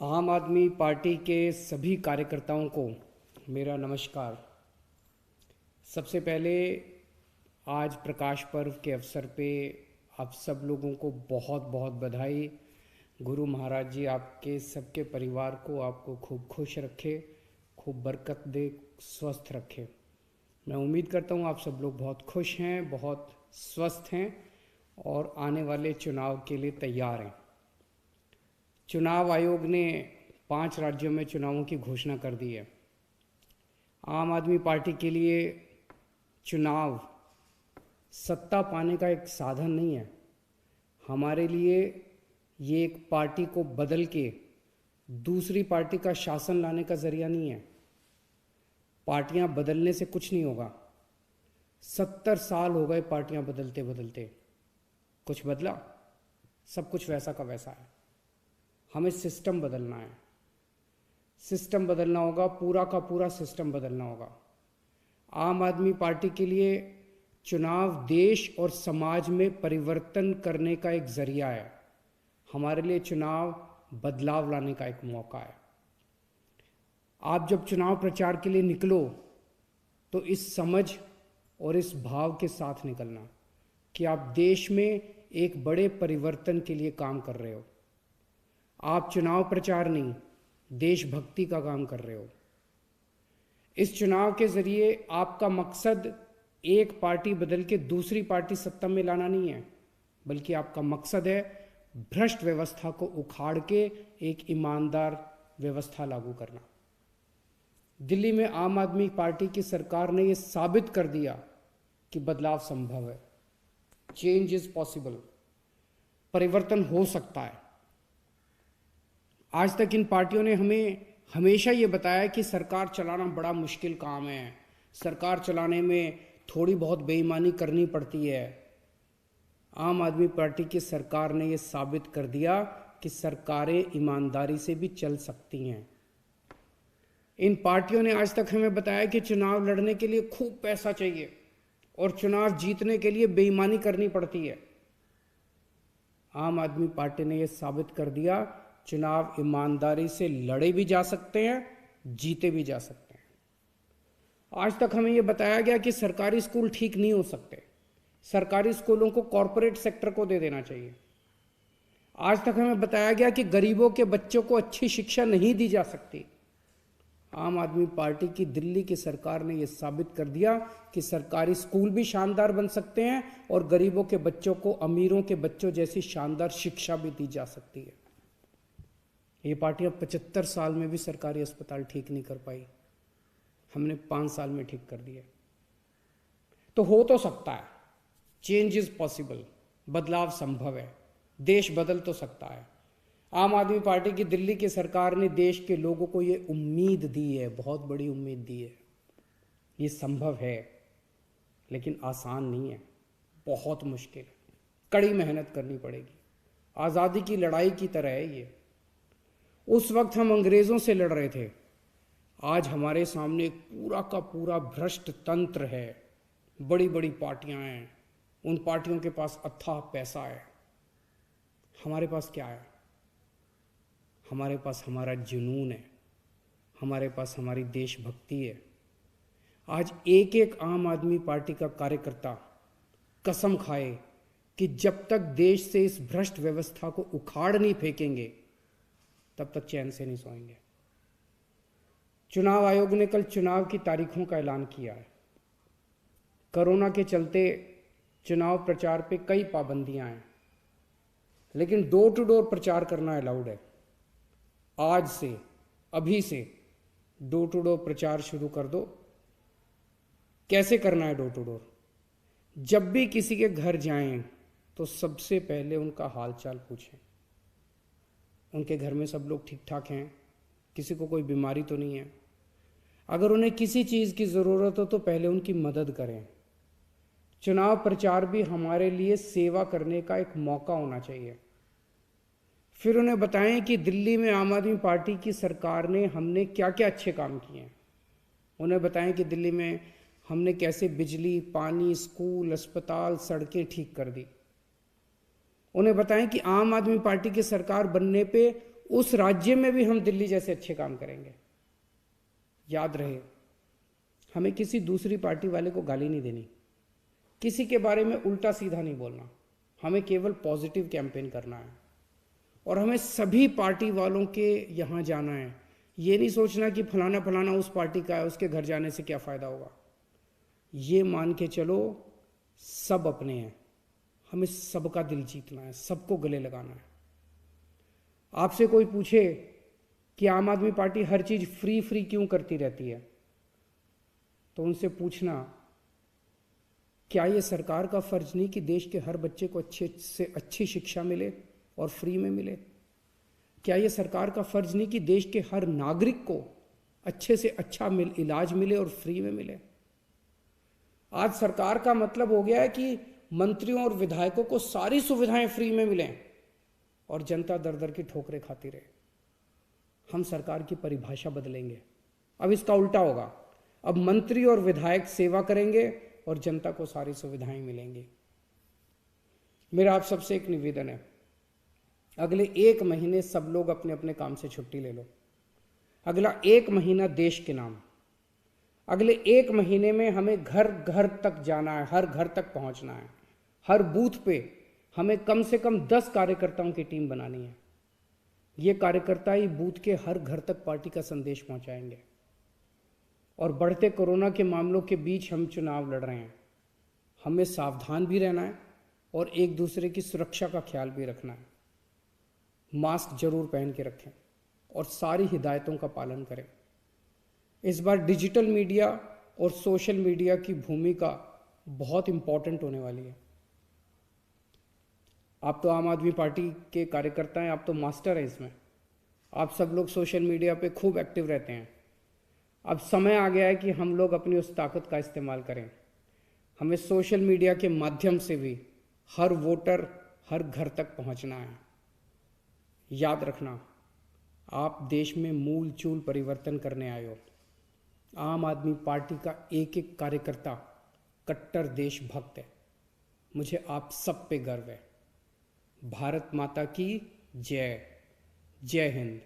आम आदमी पार्टी के सभी कार्यकर्ताओं को मेरा नमस्कार। सबसे पहले आज प्रकाश पर्व के अवसर पे आप सब लोगों को बहुत बहुत बधाई। गुरु महाराज जी आपके सबके परिवार को आपको खूब खुश रखे, खूब बरकत दे, स्वस्थ रखे। मैं उम्मीद करता हूँ आप सब लोग बहुत खुश हैं, बहुत स्वस्थ हैं और आने वाले चुनाव के लिए तैयार हैं। चुनाव आयोग ने 5 राज्यों में चुनावों की घोषणा कर दी है। आम आदमी पार्टी के लिए चुनाव सत्ता पाने का एक साधन नहीं है। हमारे लिए ये एक पार्टी को बदल के दूसरी पार्टी का शासन लाने का जरिया नहीं है। पार्टियां बदलने से कुछ नहीं होगा। 70 साल हो गए पार्टियां बदलते बदलते, कुछ बदला? सब कुछ वैसा का वैसा है। हमें सिस्टम बदलना है, सिस्टम बदलना होगा, पूरा का पूरा सिस्टम बदलना होगा। आम आदमी पार्टी के लिए चुनाव देश और समाज में परिवर्तन करने का एक जरिया है। हमारे लिए चुनाव बदलाव लाने का एक मौका है। आप जब चुनाव प्रचार के लिए निकलो तो इस समझ और इस भाव के साथ निकलना कि आप देश में एक बड़े परिवर्तन के लिए काम कर रहे हो। आप चुनाव प्रचार नहीं, देशभक्ति का काम कर रहे हो। इस चुनाव के जरिए आपका मकसद एक पार्टी बदल के दूसरी पार्टी सत्ता में लाना नहीं है, बल्कि आपका मकसद है भ्रष्ट व्यवस्था को उखाड़ के एक ईमानदार व्यवस्था लागू करना। दिल्ली में आम आदमी पार्टी की सरकार ने यह साबित कर दिया कि बदलाव संभव है। चेंज इज पॉसिबल, परिवर्तन हो सकता है। आज तक इन पार्टियों ने हमें हमेशा ये बताया कि सरकार चलाना बड़ा मुश्किल काम है, सरकार चलाने में थोड़ी बहुत बेईमानी करनी पड़ती है। आम आदमी पार्टी की सरकार ने ये साबित कर दिया कि सरकारें ईमानदारी से भी चल सकती हैं। इन पार्टियों ने आज तक हमें बताया कि चुनाव लड़ने के लिए खूब पैसा चाहिए और चुनाव जीतने के लिए बेईमानी करनी पड़ती है। आम आदमी पार्टी ने यह साबित कर दिया चुनाव ईमानदारी से लड़े भी जा सकते हैं, जीते भी जा सकते हैं। आज तक हमें यह बताया गया कि सरकारी स्कूल ठीक नहीं हो सकते, सरकारी स्कूलों को कॉरपोरेट सेक्टर को दे देना चाहिए। आज तक हमें बताया गया कि गरीबों के बच्चों को अच्छी शिक्षा नहीं दी जा सकती। आम आदमी पार्टी की दिल्ली की सरकार ने यह साबित कर दिया कि सरकारी स्कूल भी शानदार बन सकते हैं और गरीबों के बच्चों को अमीरों के बच्चों जैसी शानदार शिक्षा भी दी जा सकती है। ये पार्टियां 75 साल में भी सरकारी अस्पताल ठीक नहीं कर पाई, हमने 5 साल में ठीक कर दिए। तो हो तो सकता है, चेंज इज पॉसिबल, बदलाव संभव है, देश बदल तो सकता है। आम आदमी पार्टी की दिल्ली की सरकार ने देश के लोगों को ये उम्मीद दी है, बहुत बड़ी उम्मीद दी है। ये संभव है, लेकिन आसान नहीं है, बहुत मुश्किल है, कड़ी मेहनत करनी पड़ेगी। आज़ादी की लड़ाई की तरह है ये। उस वक्त हम अंग्रेजों से लड़ रहे थे, आज हमारे सामने एक पूरा का पूरा भ्रष्ट तंत्र है। बड़ी बड़ी पार्टियां हैं, उन पार्टियों के पास अथाह पैसा है। हमारे पास क्या है? हमारे पास हमारा जुनून है, हमारे पास हमारी देशभक्ति है। आज एक एक आम आदमी पार्टी का कार्यकर्ता कसम खाए कि जब तक देश से इस भ्रष्ट व्यवस्था को उखाड़ नहीं फेंकेंगे तब तक चैन से नहीं सोएंगे। चुनाव आयोग ने कल चुनाव की तारीखों का ऐलान किया है। कोरोना के चलते चुनाव प्रचार पे कई पाबंदियां हैं, लेकिन डोर टू डोर प्रचार करना अलाउड है। आज से, अभी से डोर टू डोर प्रचार शुरू कर दो। कैसे करना है डोर टू डोर? जब भी किसी के घर जाएं तो सबसे पहले उनका हालचाल पूछें, उनके घर में सब लोग ठीक ठाक हैं, किसी को कोई बीमारी तो नहीं है। अगर उन्हें किसी चीज़ की ज़रूरत हो तो पहले उनकी मदद करें। चुनाव प्रचार भी हमारे लिए सेवा करने का एक मौका होना चाहिए। फिर उन्हें बताएं कि दिल्ली में आम आदमी पार्टी की सरकार ने हमने क्या क्या अच्छे काम किए हैं। उन्हें बताएं कि दिल्ली में हमने कैसे बिजली, पानी, स्कूल, अस्पताल, सड़कें ठीक कर दी। उन्हें बताएं कि आम आदमी पार्टी की सरकार बनने पे उस राज्य में भी हम दिल्ली जैसे अच्छे काम करेंगे। याद रहे, हमें किसी दूसरी पार्टी वाले को गाली नहीं देनी, किसी के बारे में उल्टा सीधा नहीं बोलना, हमें केवल पॉजिटिव कैंपेन करना है। और हमें सभी पार्टी वालों के यहाँ जाना है, ये नहीं सोचना कि फलाना फलाना उस पार्टी का है, उसके घर जाने से क्या फ़ायदा होगा। ये मान के चलो सब अपने हैं, हमें सबका दिल जीतना है, सबको गले लगाना है। आपसे कोई पूछे कि आम आदमी पार्टी हर चीज़ फ्री फ्री क्यों करती रहती है, तो उनसे पूछना, क्या ये सरकार का फर्ज नहीं कि देश के हर बच्चे को अच्छे से अच्छी शिक्षा मिले और फ्री में मिले? क्या ये सरकार का फर्ज नहीं कि देश के हर नागरिक को अच्छे से अच्छा इलाज मिले और फ्री में मिले? आज सरकार का मतलब हो गया है कि मंत्रियों और विधायकों को सारी सुविधाएं फ्री में मिलें और जनता दर दर की ठोकरें खाती रहे। हम सरकार की परिभाषा बदलेंगे, अब इसका उल्टा होगा। अब मंत्री और विधायक सेवा करेंगे और जनता को सारी सुविधाएं मिलेंगी। मेरा आप सबसे एक निवेदन है, अगले 1 महीने सब लोग अपने अपने काम से छुट्टी ले लो। अगला 1 महीना देश के नाम, अगले 1 महीने में हमें घर घर तक जाना है, हर घर तक पहुंचना है। हर बूथ पे हमें कम से कम 10 कार्यकर्ताओं की टीम बनानी है। ये कार्यकर्ता ही बूथ के हर घर तक पार्टी का संदेश पहुंचाएंगे। और बढ़ते कोरोना के मामलों के बीच हम चुनाव लड़ रहे हैं, हमें सावधान भी रहना है और एक दूसरे की सुरक्षा का ख्याल भी रखना है। मास्क जरूर पहन के रखें और सारी हिदायतों का पालन करें। इस बार डिजिटल मीडिया और सोशल मीडिया की भूमिका बहुत इम्पॉर्टेंट होने वाली है। आप तो आम आदमी पार्टी के कार्यकर्ता हैं, आप तो मास्टर हैं इसमें। आप सब लोग सोशल मीडिया पे खूब एक्टिव रहते हैं। अब समय आ गया है कि हम लोग अपनी उस ताकत का इस्तेमाल करें। हमें सोशल मीडिया के माध्यम से भी हर वोटर, हर घर तक पहुंचना है। याद रखना, आप देश में मूल चूल परिवर्तन करने आए हो। आम आदमी पार्टी का एक एक कार्यकर्ता कट्टर देशभक्त है। मुझे आप सब पे गर्व है। भारत माता की जय। जय हिंद।